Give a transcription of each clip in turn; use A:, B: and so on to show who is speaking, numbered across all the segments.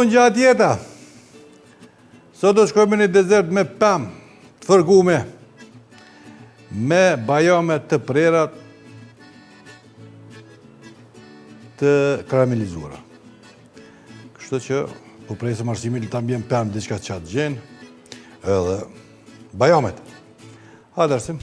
A: unë gjatë jeta. Sot do shkojmë në desert me pemë, të fërgume, me bajame të prerat të karamelizuara. Kështu që, po presëm arsimin të ambjen pemë diçka qatë gjenë, edhe bajamet. Hajde arsim.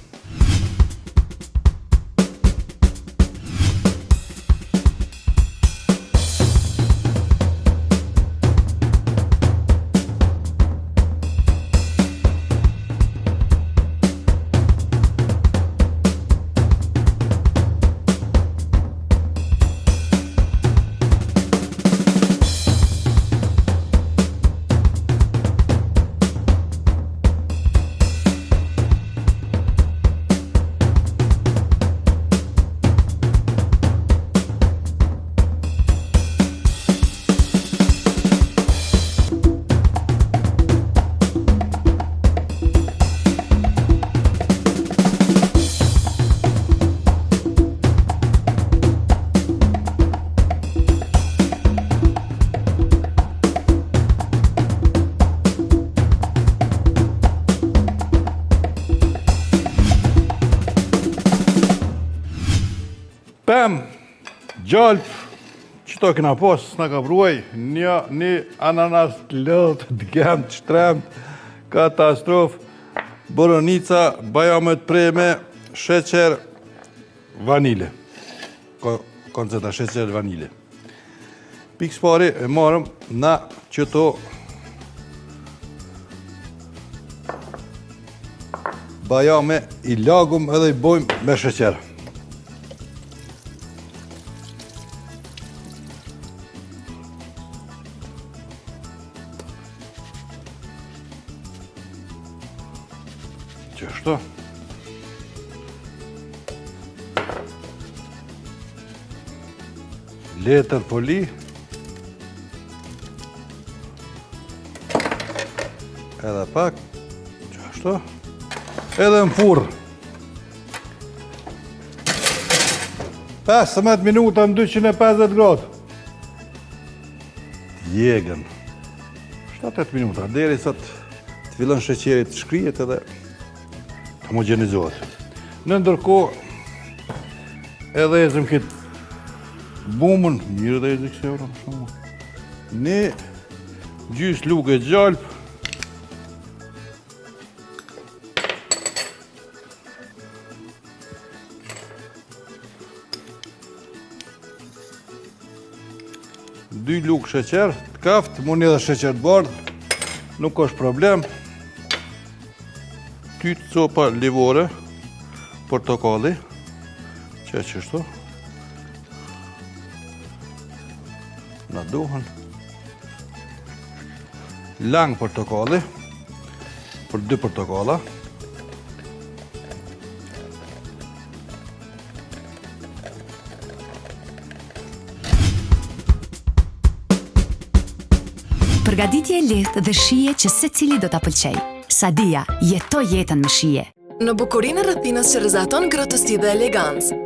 A: Pem, gjalp, qëto këna pos, s'na ka pruaj, një ananas të lëtë, të gjemë, të shtremt, katastrof, boronica, bajamet preme, sheqer, vanile. Konceta sheqer, vanile. Pikës pari e marëm na qëto bajame i lagum edhe i bojmë me sheqer. Qështu. Letër poli. Edhe pak. Qështu. Edhe në furrë. 15 minuta në 250 gradë. Jegën. 7-8 minuta. Deri sa të fillon sheqeri të shkrijet edhe homogenizohet. Në ndërkohë, edhe ezëm këtë bumën, mirë dhe ezë këse euro, një gjysë lugë e gjalp, dy lugë sheqer, të kaftë, mund edhe sheqer të bardhë, nuk është problem. Tytë copa livore, portokalli, që e qështu. Na duhen. Lang portokalli, për 2 portokalla.
B: Përgatitje e lehtë dhe shije që secili do ta pëlqejë. Sadia, jeto jetën me shije.
C: Në bukurinë e rrethinës që rrezaton ngrohtësi dhe elegancë.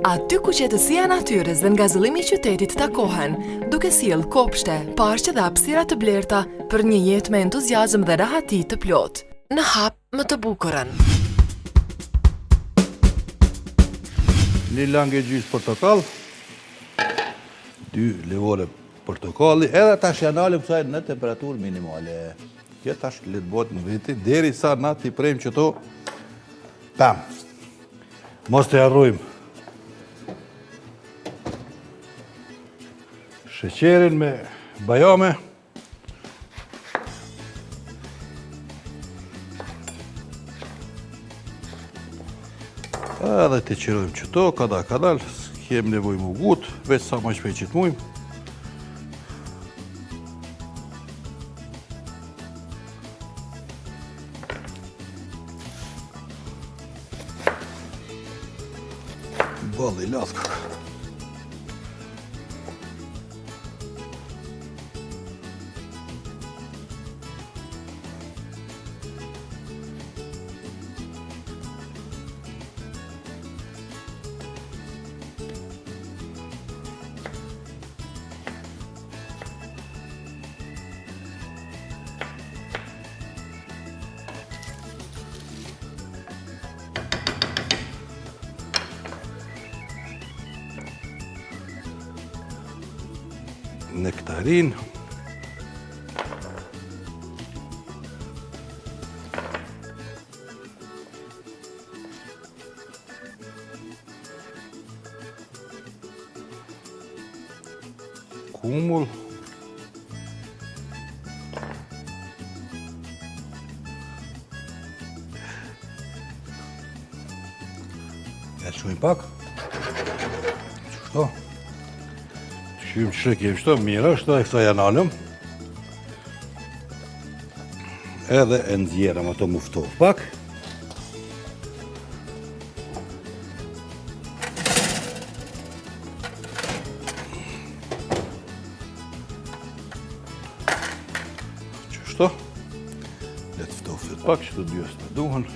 C: Aty ku qetësia e natyrës dhe ngazëllimi i qytetit takohen, duke sjellë kopshte, parqe dhe hapësira të blerta për një jetë me entuziazëm dhe rahati të plotë. Në hap më të bukurën.
A: Një langë e gjysë portokall, 2 livore portokalli, edhe tash janë alëm kësaj në temperaturë minimale. Kjo tash letë botë në viti, deri sa na t'i prejmë qëto pemë. Mos të jarrujmë sheqerin me bajame. Edhe t'i qirojmë qëto, kadal, s'kem nevoj mu gutë, veç sa ma shpejt që t'mujmë. Balli lathë. nektarin. Kumull. E shumë pak. Qështo? Shumë që kemi shto, mirë është, e kësa janë alëm. Edhe e nëzjerëm ato muftoh pak. Qështo? Le të ftoftet pak, që të dyës të duhen.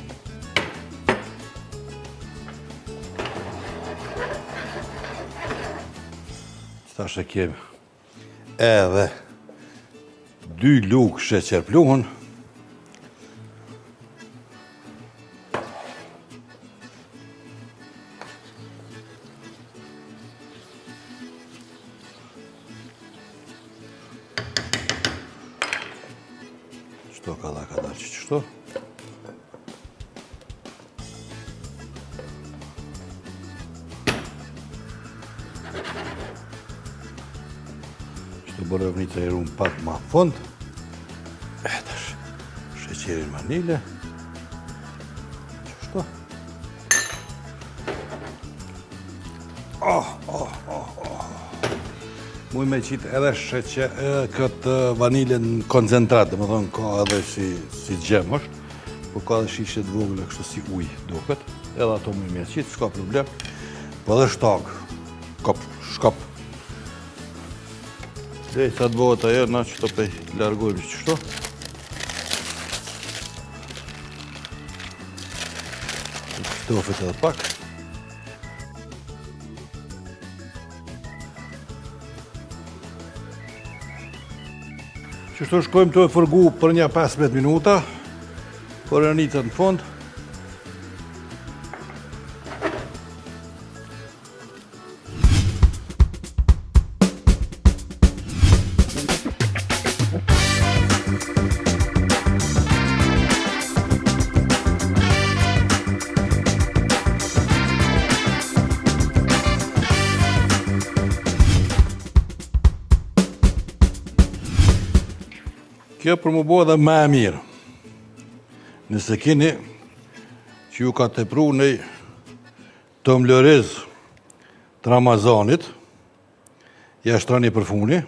A: Tash e kemi edhe 2 lugë sheqer pluhun. Qëto ka dalë që qështo. Borovnica e rumë pak ma fond. Tash, sheqerin vanile. Qështo? Muj me qitë edhe këtë vanilën koncentrat, dhe më thonë ka edhe si gjem është, po ka edhe shishe të vogële kështu si uj duket. Edhe ato muj me qitë, s'ka problem. Po edhe shtag, shkop. Dhe sa të bëhet ajo, na që të pej largojmë që qështo. Ftofet edhe pak. Qështo shkojmë të e fërgu për një 15 minuta, për e njëtët në fond. Kjo për më bo edhe me e mirë. Nëse keni që ju ka tepru në të mlëriz të Ramazanit, jashtrani për funi,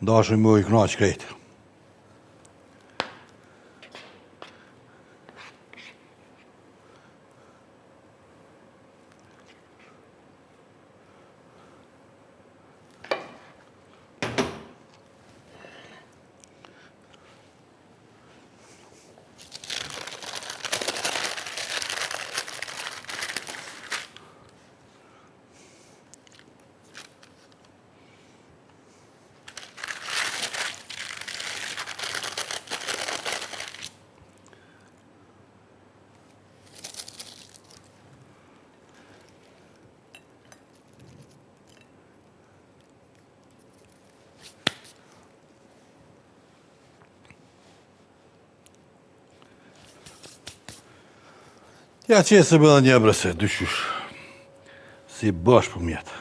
A: ndashëm më i knaq krejtë. Ja qesë me dhe një brese, dyshysh. Si bash për mjetë.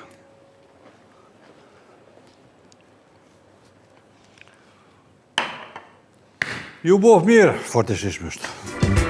A: Ju bof mirë, fort e shishmë është.